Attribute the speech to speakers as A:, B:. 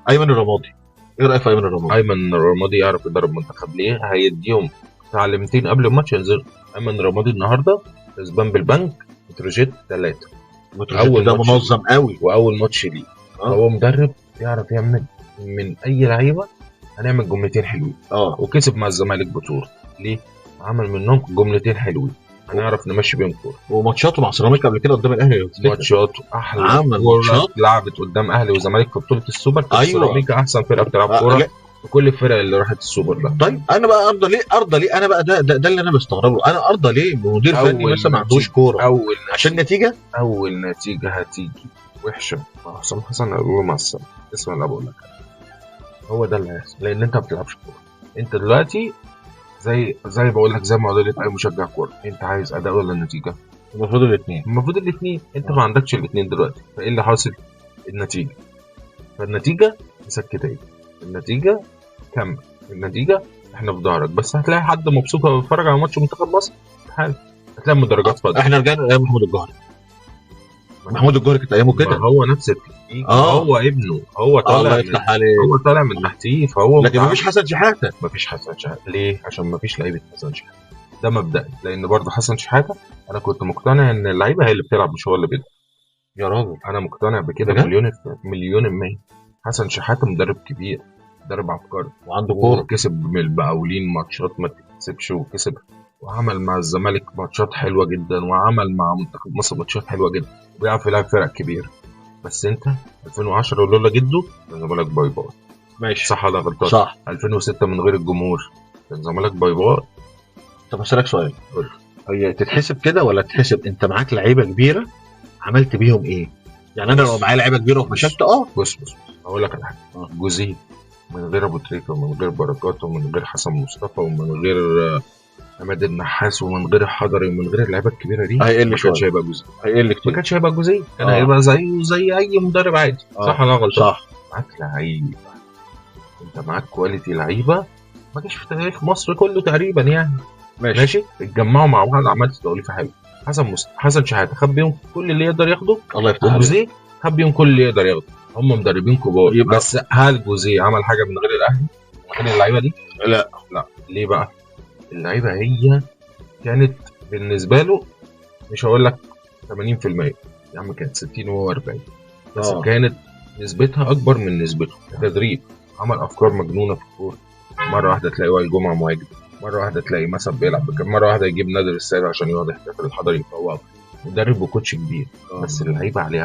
A: ايمن الرمادي، ايه رايك في ايمن الرمادي؟
B: ايمن الرمادي يعرف يدرب منتخب ليه؟ هيديهم تعليمتين قبل الماتش ينزل. ايمن الرمادي النهارده كسبان بالبنك بتروجيت 3،
A: متروجيت ده منظم قوي،
B: واول ماتش ليه. هو مدرب يعرف يعمل من اي لعيبه هنعمل جملتين حلوين. وكسب مع الزمالك بطوله ليه؟ عمل منهم جملتين حلوين هنعرف نمشي بيهم كوره.
A: وماتشاته مع سيراميكا قبل كده قدام الاهلي،
B: ماتشاته احلى كوره اتلعبت قدام اهلي وزمالك في بطوله السوبر. سيراميكا احسن فرقه بتلعب كوره في كل الفرق اللي راحت السوبر ده.
A: طيب انا بقى ارضى ليه انا بقى ده اللي انا بستغربه، انا ارضى ليه مدير فني مثلا ما عندوش كوره عشان نتيجه؟
B: اول نتيجه هتيجي وحشه حسام حسن قالوا له مع السلامه. اسمع اللي بقول لك، هو ده اللي هيحصل لان انت ما بتلعبش كوره. انت دلوقتي زي بقول لك، زي معضله اي مشجع كوره، انت عايز اداء ولا النتيجه؟
A: المفروض الاثنين.
B: انت ما عندكش الاثنين دلوقتي، فايه اللي حاصل؟ النتيجه. فالنتيجه مسكتين، النتيجه كمل، النتيجه احنا في ظهرك. بس هتلاقي حد مبسوط وهو بيتفرج على ماتش منتخب مصر حال، هتلاقي مدرجات فاضيه.
A: احنا رجعنا لايام محمود الجوهري. محمود الجوهري كانت ايامه كده،
B: هو نفس التكنيك. هو ابنه، هو طالع من تحتيه. فهو
A: لكن مفيش حسن شحاته.
B: ليه؟ عشان مفيش لعيبه حسن شحاته. ده مبدئي، لان برضه حسن شحاته انا كنت مقتنع ان اللعيبه هي اللي بتلعب مش هو اللي بيلعب.
A: يا راجل
B: انا مقتنع بكده مليون المية. حسن شحاته مدرب كبير، مدرب عبقري
A: وعنده كوره،
B: كسب من المقاولين ماتشات ما تكسبش، وكسب وعمل مع الزمالك ماتشات حلوه جدا، وعمل مع منتخب مصر ماتشات حلوه جدا، وبيعرف يلعب فرق كبيره. بس انت 2010 ولولا جده كان زمالك باي باي.
A: ماشي
B: صح ولا غلطان؟
A: صح.
B: 2006 من غير الجمهور كان زمالك باي باي.
A: طب اسالك سؤال، هي تتحسب كده ولا تتحسب انت معاك لعيبه كبيره عملت بيهم ايه؟ يعني انا لو معايا لعيبه كبيره وفشلت
B: بص هقول لك على حاجه. جوزيه من غير ابو تريكه ومن غير بركات ومن غير حسن مصطفى ومن غير عماد النحاس ومن غير حضري ومن غير اللعيبه الكبيره دي ما كانش هيبقى جوزيه. ما كانش هيبقى جوزيه، كان هيبقى زي اي مدرب عادي. صح ولا غلط؟
A: صح.
B: معاك لعيبه، انت معاك كواليتي لعيبه ما جاش في تاريخ مصر كله تقريبا يعني. ماشي اتجمعوا مع بعض، عملت توليفه حلوه. حسن شحاته خد بيهم كل اللي يقدر ياخده،
A: الله يفتح عليك.
B: وجوزيه خد بيهم كل اللي يقدر ياخده. هم مدربين كبار، بس هل جوزيه عمل حاجه من غير الاهلي من غير اللعيبه دي؟
A: لا.
B: ليه بقى؟ اللعيبه هي كانت بالنسبه له، مش هقول لك 80%، يا عم كانت 60 وهو 40، بس كانت نسبتها اكبر من نسبته. تدريب، عمل افكار مجنونه في الكوره. مره واحده تلاقي وائل جمعه مهاجم، مره واحده تلاقي مثلا بيلعب مره واحده يجيب نادر السيد عشان يقعد يحتفل الحضري يفوق. مدرب وكوتش كبير، بس اللعيبه عليها